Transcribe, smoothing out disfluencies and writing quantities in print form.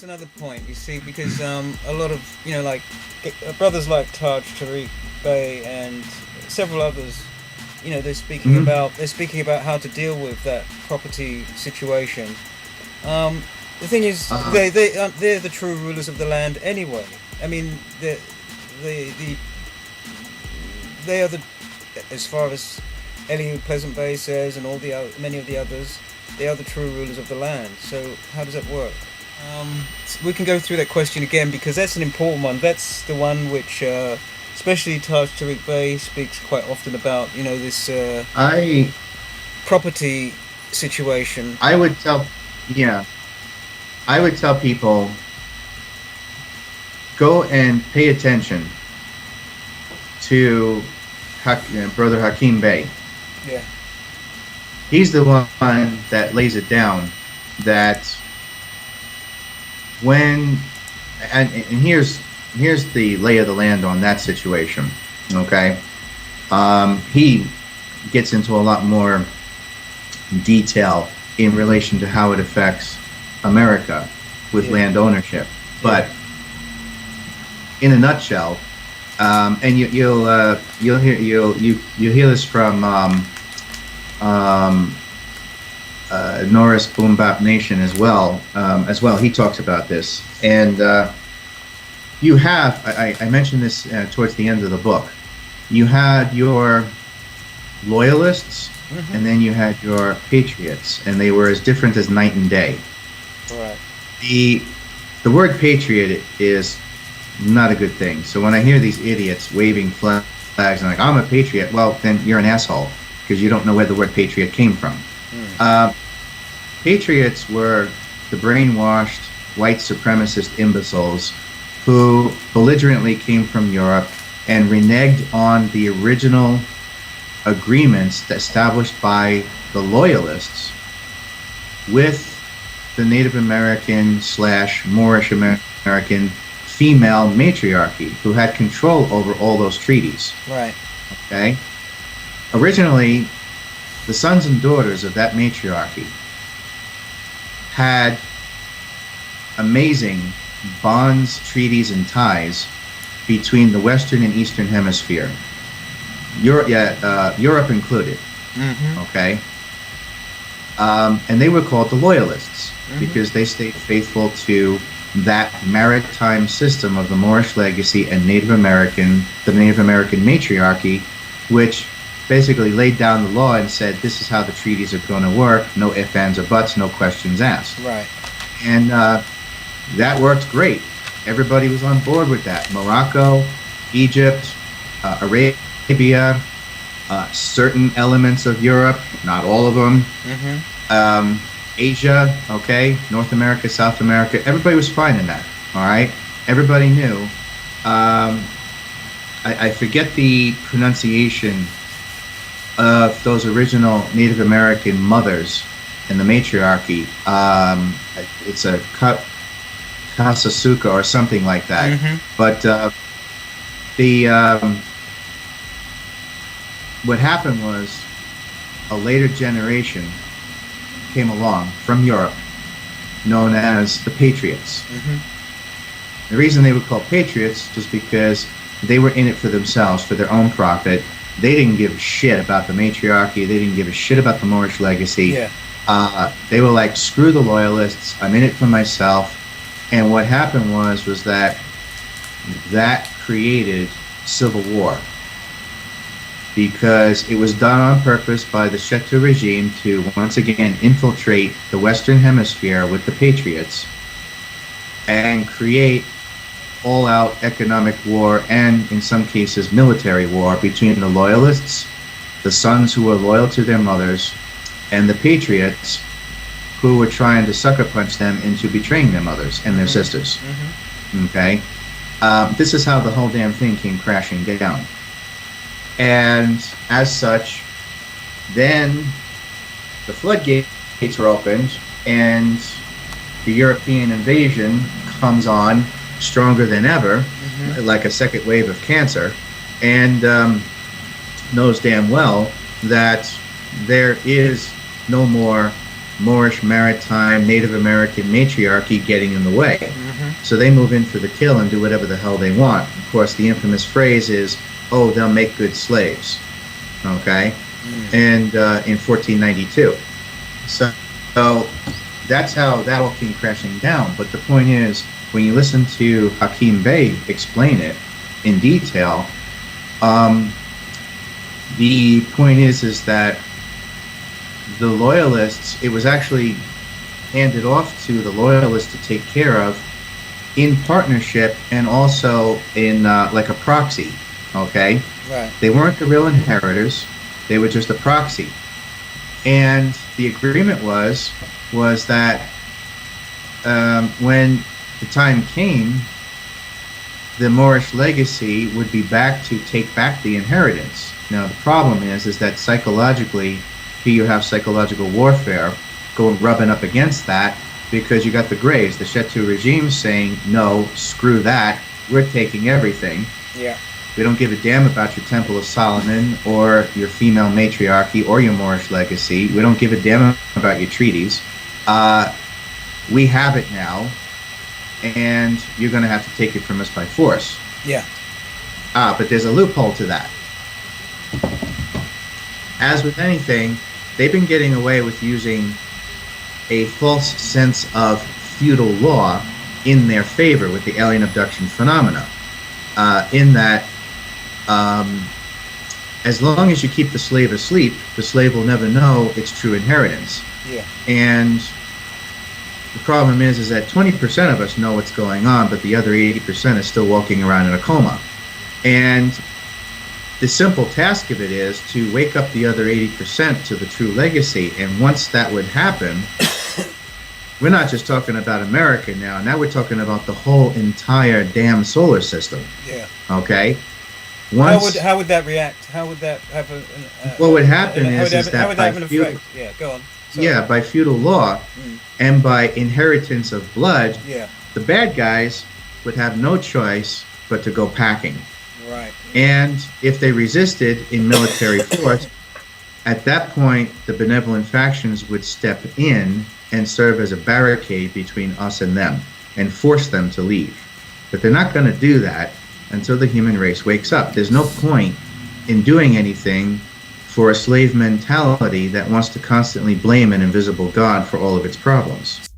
another point. You see, because a lot of like brothers like Taj Tariq Bey and several others, Hmm. they're speaking about how to deal with that property situation. Um, the thing is, Uh, they're the true rulers of the land anyway. I mean, the they are the, as far as Elihu Pleasant Bay says, and many of the others, they are the true rulers of the land. So how does that work? We can go through that question again because that's an important one. That's the one which, especially Taj Tariq Bey speaks quite often about. This I property situation. I would tell, yeah, I would tell people go and pay attention to Brother Hakeem Bey. Yeah. He's the one that lays it down that when and here's the lay of the land on that situation. Okay, he gets into a lot more detail in relation to how it affects America with Yeah. land ownership, Yeah. but in a nutshell, and you'll hear this from um, Norris Boom Bap Nation as well. He talks about this, and you have I mentioned this towards the end of the book. You had your loyalists, Mhm. and then you had your patriots, and they were as different as night and day. Right. The the word patriot is not a good thing. So when I hear these idiots waving flags and like I'm a patriot, well then you're an asshole because you don't know where the word patriot came from. Mm. Uh, Patriots were the brainwashed white supremacist imbeciles who belligerently came from Europe and reneged on the original agreements established by the loyalists with the Native American slash Moorish American female matriarchy who had control over all those treaties. Right. Okay? Originally, the sons and daughters of that matriarchy had amazing bonds, treaties, and ties between the Western and Eastern Hemisphere, Europe included. Mhm. Okay, and they were called the Loyalists Mhm. because they stayed faithful to that maritime system of the Moorish legacy and the Native American matriarchy, which basically laid down the law and said this is how the treaties are going to work, no ifs, ands, or buts, no questions asked. Right. And that worked great. Everybody was on board with that. Morocco, Egypt, Arabia, certain elements of Europe, not all of them, Mhm. Asia, okay, North America, South America, everybody was fine in that, all right? Everybody knew. I forget the pronunciation of those original Native American mothers in the matriarchy. It's a Kasasuka or something like that. Mhm. But the what happened was a later generation came along from Europe, known as the Patriots. Mhm. The reason they were called Patriots was because they were in it for themselves, for their own profit. They didn't give a shit about the matriarchy. They didn't give a shit about the Moorish legacy. Yeah. They were like, screw the loyalists. I'm in it for myself. And what happened was that created civil war because it was done on purpose by the Chetu regime to once again infiltrate the Western Hemisphere with the Patriots and create all-out economic war and, in some cases, military war between the loyalists, the sons who were loyal to their mothers, and the Patriots who were trying to sucker punch them into betraying their mothers and their Mhm. sisters. Mhm. Okay? This is how the whole damn thing came crashing down. And as such, then the floodgates were opened and the European invasion comes on stronger than ever, Mhm. like a second wave of cancer, and knows damn well that there is no more Moorish, maritime, Native American matriarchy getting in the way. Mm-hmm. So they move in for the kill and do whatever the hell they want. Of course, the infamous phrase is, "Oh, they'll make good slaves." Okay, and in 1492. So that's how that all came crashing down. But the point is, when you listen to Hakim Bey explain it in detail, the point is that the loyalists, it was actually handed off to the loyalists to take care of in partnership and also in like a proxy. Okay, Right. they weren't the real inheritors; they were just a proxy. And the agreement was that when the time came, the Moorish legacy would be back to take back the inheritance. Now the problem is that psychologically, here you have psychological warfare going rubbing up against that, because you got the Greys, the Chetu regime, saying, "No, screw that. We're taking everything. Yeah. We don't give a damn about your Temple of Solomon or your female matriarchy or your Moorish legacy. We don't give a damn about your treaties. We have it now, and you're going to have to take it from us by force." Yeah. But there's a loophole to that. As with anything, they've been getting away with using a false sense of feudal law in their favor with the alien abduction phenomena. In that, as long as you keep the slave asleep, the slave will never know its true inheritance. Yeah. And the problem is that 20% of us know what's going on, but the other 80% is still walking around in a coma. And the simple task of it is to wake up the other 80% to the true legacy. And once that would happen, we're not just talking about America now. Now we're talking about the whole entire damn solar system. Yeah. Okay? How would that react? How would that have a... what would happen how is would that have by an effect? Yeah, go on. Sorry. yeah, by feudal law and by inheritance of blood, Yeah. the bad guys would have no choice but to go packing. Right. And if they resisted in military force, at that point, the benevolent factions would step in and serve as a barricade between us and them and force them to leave. But they're not going to do that until the human race wakes up. There's no point in doing anything for a slave mentality that wants to constantly blame an invisible God for all of its problems.